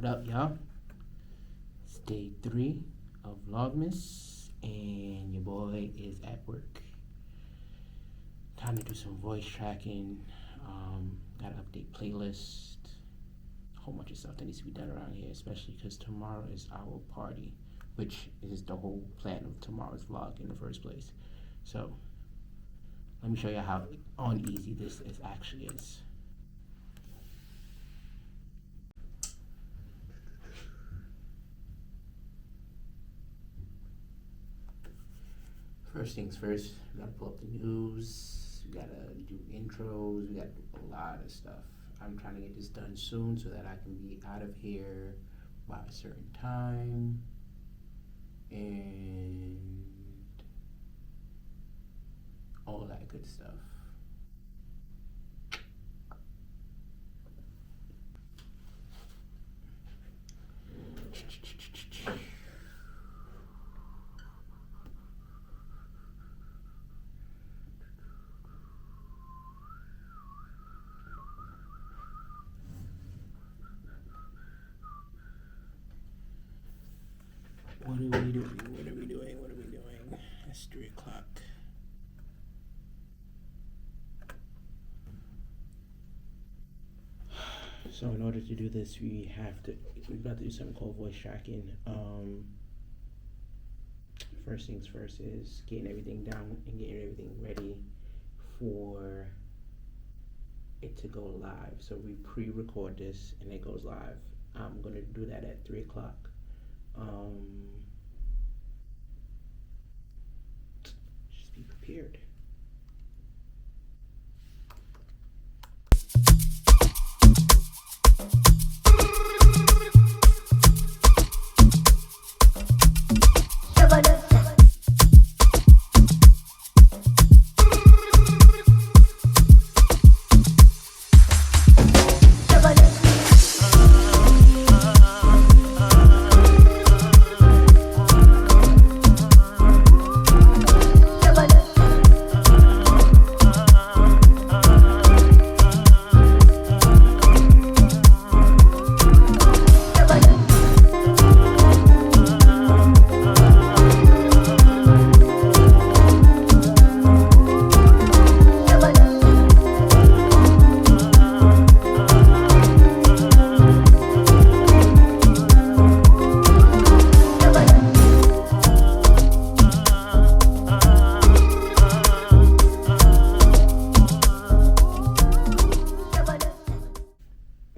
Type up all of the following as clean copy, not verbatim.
What up, y'all? It's day 3 of Vlogmas, and your boy is at work. Time to do some voice tracking. Gotta update playlist. A whole bunch of stuff that needs to be done around here, especially because tomorrow is our party, which is the whole plan of tomorrow's vlog in the first place. So, let me show you how uneasy this actually is. First things first, we gotta pull up the news, we gotta do intros, we gotta do a lot of stuff. I'm trying to get this done soon so that I can be out of here by a certain time. And all that good stuff. What are we doing? It's 3 o'clock. So in order to do this, we're about to do something called voice tracking. First things first is getting everything down and getting everything ready for it to go live. So we pre-record this and it goes live. I'm gonna do that at 3 o'clock. Just be prepared.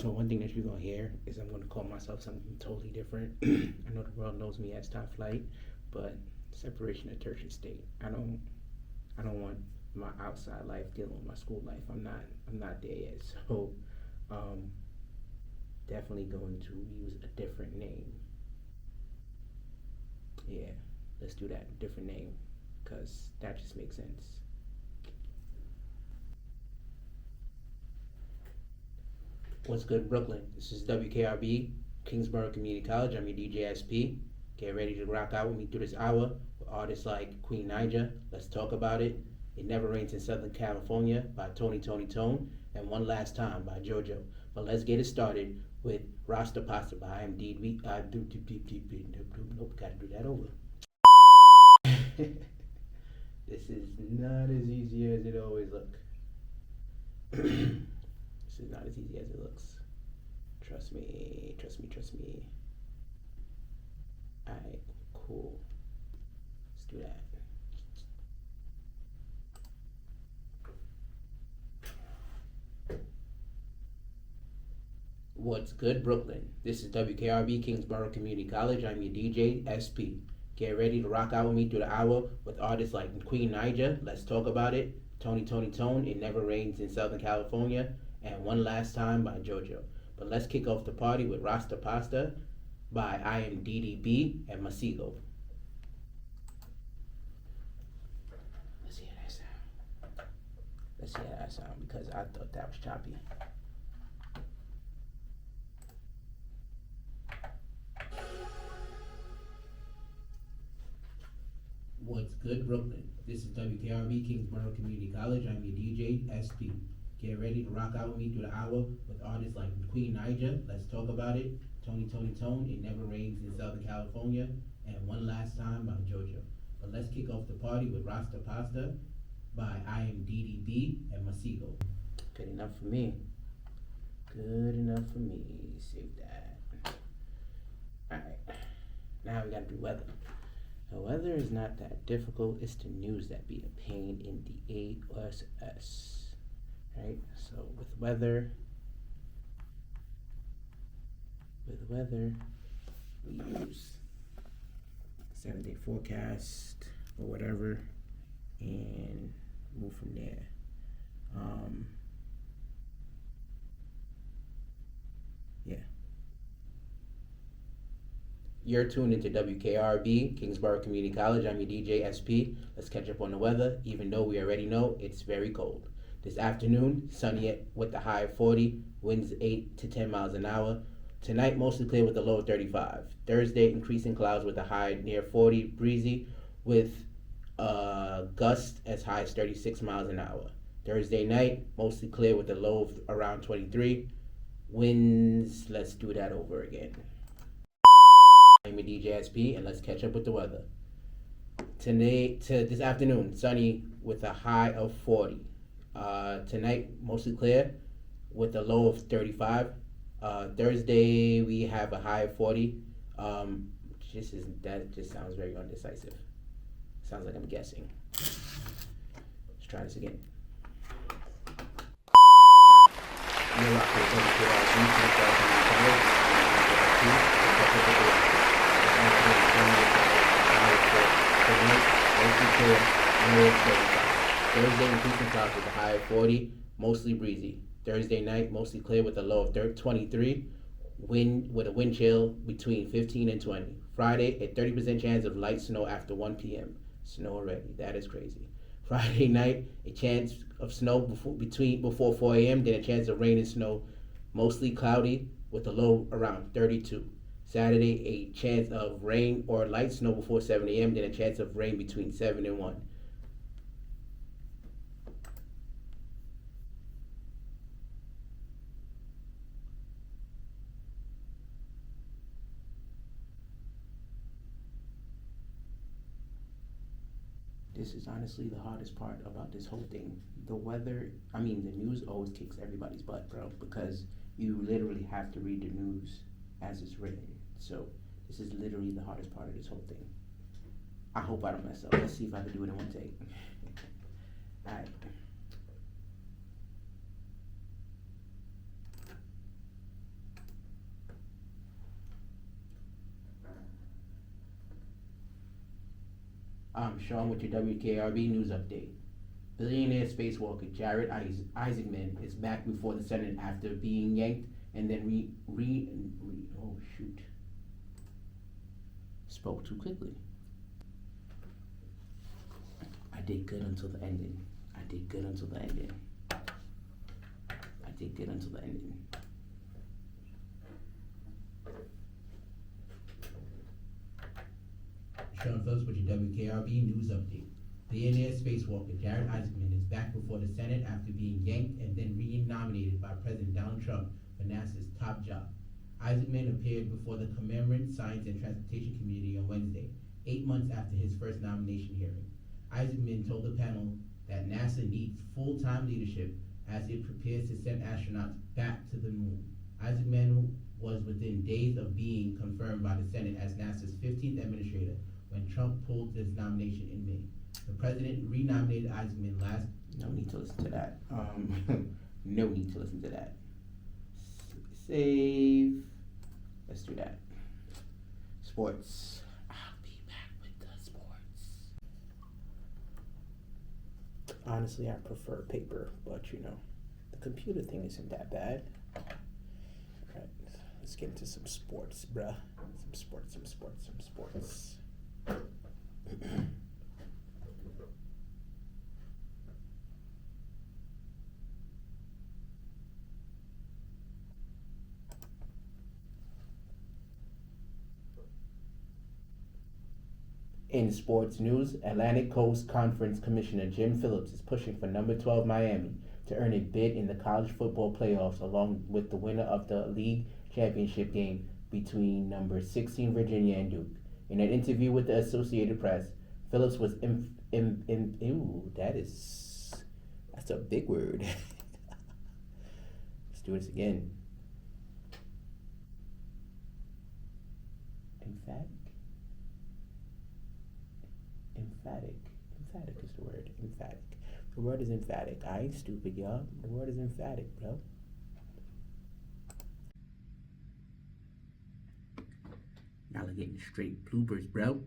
So one thing that you're gonna hear is I'm gonna call myself something totally different. I know the world knows me as Top Flight, but separation of church and state. I don't want my outside life dealing with my school life. I'm not there yet. So definitely going to use a different name. Yeah, let's do that. Different name, because that just makes sense. What's good, Brooklyn? This is WKRB, Kingsborough Community College. I'm your DJ SP. Get ready to rock out with me through this hour with artists like Queen Naija, Let's Talk About It, It Never Rains in Southern California by Tony Tone, and One Last Time by JoJo. But let's get it started with Rasta Pasta by IMDb. Nope, gotta do that over. This is not as easy as it always looks. This is not as easy as it looks. Trust me. Alright, cool. Let's do that. What's good, Brooklyn? This is WKRB Kingsborough Community College. I'm your DJ, SP. Get ready to rock out with me through the hour with artists like Queen Naija, Let's Talk About It, Tony Tone, It Never Rains in Southern California, and One Last Time by JoJo. But let's kick off the party with Rasta Pasta by IMDb and Masego. Let's hear that sound because I thought that was choppy. What's good, Brooklyn? This is WKRB Kingsborough Community College. I'm your DJ, SP. Get ready to rock out with me through the hour with artists like Queen Naija, Let's Talk About It, Tone, It Never Rains in Southern California, and One Last Time by Jojo. But let's kick off the party with Rasta Pasta by I Am DDB and Masigo. Good enough for me. Good enough for me. Save that. Alright. Now we gotta do weather. The weather is not that difficult, it's the news that be a pain in the ASS. Right? So with weather, we use 7-day forecast or whatever and move from there. Yeah. You're tuned into WKRB, Kingsborough Community College. I'm your DJ SP. Let's catch up on the weather, even though we already know it's very cold. This afternoon, sunny with the high of 40, winds 8 to 10 miles an hour. Tonight, mostly clear with a low of 35. Thursday, increasing clouds with a high near 40, breezy with gust as high as 36 miles an hour. Thursday night, mostly clear with a low of around 23. Winds, let's do that over again. I'm a DJ SP, and let's catch up with the weather. This afternoon, sunny with a high of 40. Tonight, mostly clear with a low of 35. Thursday, we have a high of 40. That just sounds very undecisive. Sounds like I'm guessing. Let's try this again. You're locked in Thursday, increasing clouds with a high of 40, mostly breezy. Thursday night, mostly clear with a low of 23. Wind with a wind chill between 15 and 20. Friday, a 30% chance of light snow after 1 p.m. Snow already. That is crazy. Friday night, a chance of snow before 4 a.m., then a chance of rain and snow, mostly cloudy with a low around 32. Saturday, a chance of rain or light snow before 7 a.m., then a chance of rain between 7 and 1. This is honestly the hardest part about this whole thing. The news always kicks everybody's butt, bro, because you literally have to read the news as it's written. So this is literally the hardest part of this whole thing. I hope I don't mess up. Let's see if I can do it in one take. Alright. I'm Sean with your WKRB News Update. Billionaire spacewalker Jared Isaacman is back before the Senate after being yanked and then Spoke too quickly. I did good until the ending. Sean Phillips with your WKRB News Update. Billionaire spacewalker Jared Isaacman is back before the Senate after being yanked and then re-nominated by President Donald Trump for NASA's top job. Isaacman appeared before the Commemorative Science and Transportation Committee on Wednesday, 8 months after his first nomination hearing. Isaacman told the panel that NASA needs full-time leadership as it prepares to send astronauts back to the moon. Isaacman was within days of being confirmed by the Senate as NASA's 15th administrator when Trump pulled his nomination in May. The president re-nominated Isaacman last. No need to listen to that. No need to listen to that. Save. Let's do that. Sports. I'll be back with the sports. Honestly, I prefer paper, but the computer thing isn't that bad. Alright, let's get into some sports, bruh. Some sports. In sports news, Atlantic Coast Conference Commissioner Jim Phillips is pushing for number 12 Miami to earn a bid in the college football playoffs along with the winner of the league championship game between number 16 Virginia and Duke. In an interview with the Associated Press, Phillips was that's a big word. Let's do this again. Emphatic. Emphatic is the word. Emphatic. The word is emphatic. I ain't stupid, y'all. The word is emphatic, bro. Y'all are getting straight bloopers, bro.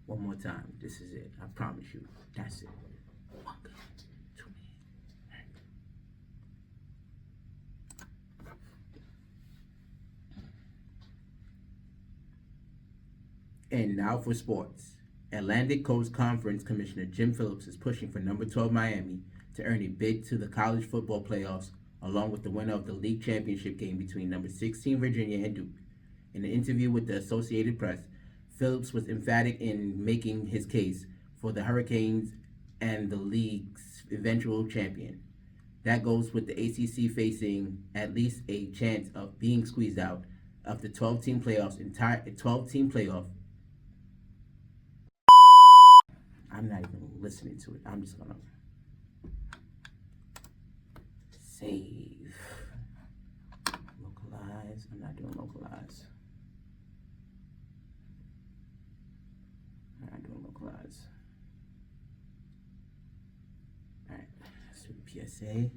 One more time. This is it. I promise you. That's it. 1 minute, 2 minutes. And now for sports. Atlantic Coast Conference Commissioner Jim Phillips is pushing for number 12 Miami to earn a bid to the college football playoffs, along with the winner of the league championship game between number 16 Virginia and Duke. In an interview with the Associated Press, Phillips was emphatic in making his case for the Hurricanes and the league's eventual champion. That goes with the ACC facing at least a chance of being squeezed out of the 12-team playoffs. 12-team playoff. I'm not even listening to it. I'm just gonna save. Localize. I'm not doing localize. I'm not doing localize. Alright, let's do PSA.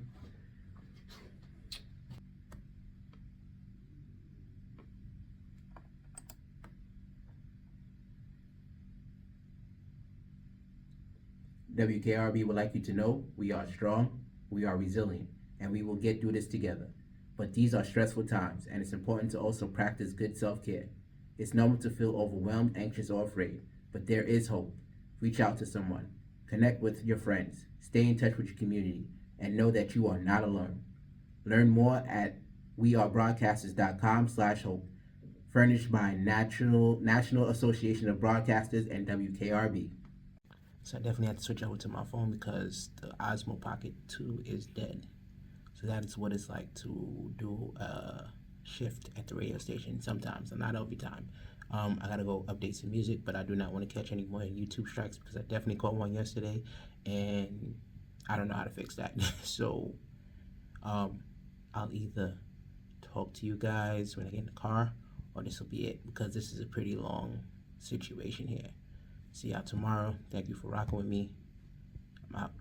WKRB would like you to know we are strong, we are resilient, and we will get through this together. But these are stressful times, and it's important to also practice good self-care. It's normal to feel overwhelmed, anxious, or afraid, but there is hope. Reach out to someone, connect with your friends, stay in touch with your community, and know that you are not alone. Learn more at wearebroadcasters.com/hope, furnished by National Association of Broadcasters and WKRB. So I definitely have to switch over to my phone because the Osmo Pocket 2 is dead. So that is what it's like to do a shift at the radio station sometimes, and not every time. I gotta go update some music, but I do not want to catch any more YouTube strikes because I definitely caught one yesterday, and I don't know how to fix that. So I'll either talk to you guys when I get in the car, or this will be it because this is a pretty long situation here. See y'all tomorrow. Thank you for rocking with me. I'm out.